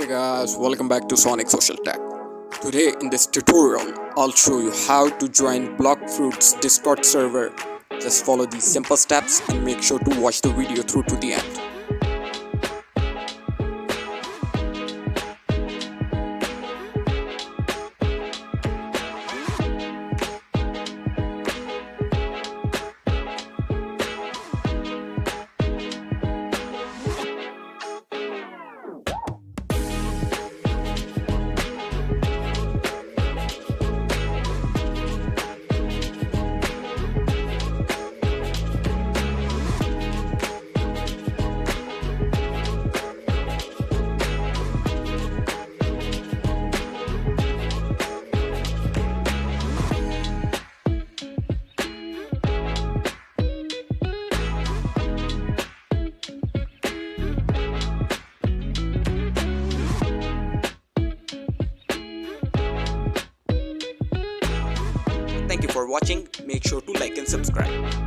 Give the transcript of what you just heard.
Hey guys, welcome back to Sonic Social Tech. Today in this tutorial, I'll show you how to join Blockfruit's Discord server. Just follow these simple steps and make sure to watch the video through to the end. Thank you for watching. Make sure to like and subscribe.